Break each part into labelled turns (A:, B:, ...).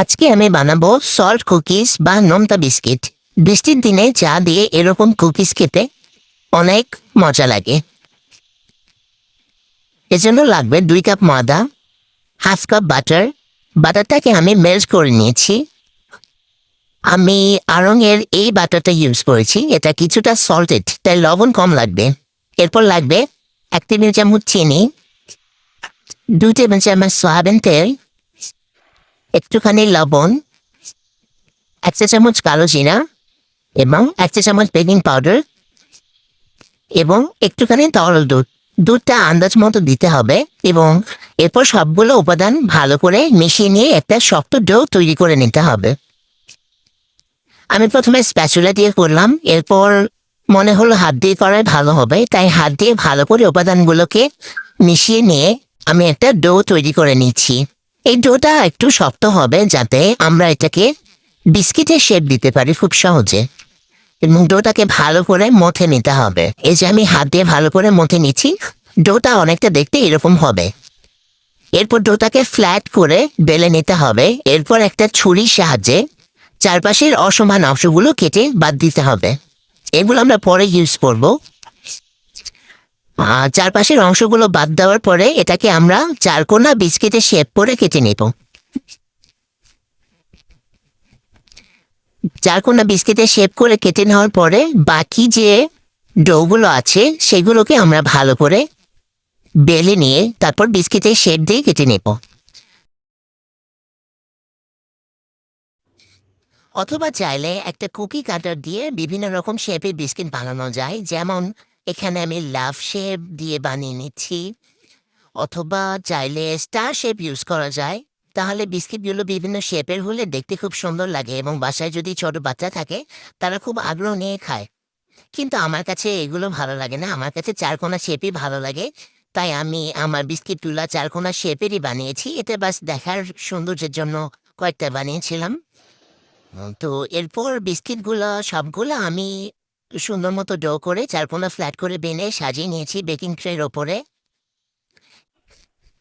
A: আজকে আমি বানাবো সল্ট কুকিজ বা নোনতা বিস্কিট। বৃষ্টির দিনে চা দিয়ে এরকম কুকিজ খেতে অনেক মজা লাগে। এজন্য লাগবে 2 কাপ ময়দা, হাফ কাপ বাটার। বাটারটাকে আমি মেল্ট করে নিয়েছি। আমি আড়ং-এর এই বাটারটা ইউজ করেছি, এটা কিছুটা সল্টেড, তাই লবণ কম লাগবে। এরপর লাগবে 1 টেবিল চামচ চিনি, 2 টেবিল চামচ সয়াবিন তেল, একটুখানি লবণ, 1 চা চামচ কালো জিরা এবং 1 চা চামচ বেকিং পাউডার এবং একটুখানি তরল দুধ। দুধটা আন্দাজ মতো দিতে হবে এবং এরপর সবগুলো উপাদান ভালো করে মিশিয়ে নিয়ে একটা শক্ত ডো তৈরি করে নিতে হবে। আমি প্রথমে স্প্যাচুলা দিয়ে করলাম, এরপর মনে হলো হাত দিয়ে করাই ভালো হবে, তাই হাত দিয়ে ভালো করে উপাদানগুলোকে মিশিয়ে নিয়ে আমি একটা ডো তৈরি করে নিচ্ছি। এই ডোটা একটু শক্ত হবে যাতে আমরা এটাকে বিস্কিটের শেপ দিতে পারি খুব সহজে। এবং ডোটাকে ভালো করে মথে নিতে হবে। এই যে আমি হাত দিয়ে ভালো করে মথে নিচ্ছি, ডোটা অনেকটা দেখতে এরকম হবে। এরপর ডোটাকে ফ্ল্যাট করে বেলে নিতে হবে। এরপর একটা ছুরির সাহায্যে চারপাশের অসমান অংশগুলো কেটে বাদ দিতে হবে। এগুলো আমরা পরে ইউজ করব। চারপাশের অংশগুলো বাদ দেওয়ার পরে এটাকে আমরা চারকোনা বিস্কিটের শেপ করে কেটে নেব। চারকোনা বিস্কিটের শেপ করে কেটে নেওয়ার পরে বাকি যে ডোগুলো আছে সেগুলোকে আমরা ভালো করে বেলে নিয়ে তারপর বিস্কিটের শেপ দিয়ে কেটে নেব। অথবা চাইলে একটা কুকি কাটার দিয়ে বিভিন্ন রকম শেপের বিস্কিট বানানো যায়, যেমন এখানে আমি লাভ শেপ দিয়ে বানিয়ে নিচ্ছি। অথবা চাইলে স্টার শেপ ইউজ করা যায়, তাহলে বিস্কিটগুলো বিভিন্ন শেপের হলে দেখতে খুব সুন্দর লাগে এবং বাসায় যদি ছোট বাচ্চা থাকে তারা খুব আগ্রহ নিয়ে খায়। কিন্তু আমার কাছে এগুলো ভালো লাগে না, আমার কাছে চারকোনা শেপই ভালো লাগে। তাই আমি আমার বিস্কিটগুলা চারকোনা শেপেরই বানিয়েছি। এটা বাস দেখার সৌন্দর্যের জন্য কয়েকটা বানিয়েছিলাম। তো এরপর বিস্কিটগুলো সবগুলো আমি সুন্দর মতো ডো করে চারকোনা ফ্ল্যাট করে বেনে সাজিয়ে নিয়েছি বেকিং ট্রের ওপরে।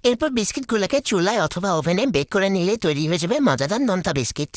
A: এরপর বিস্কিটগুলোকে চুলায় অথবা ওভেনে বেক করে নিলে তৈরি হয়ে যাবে মজাদার নোনতা বিস্কিট।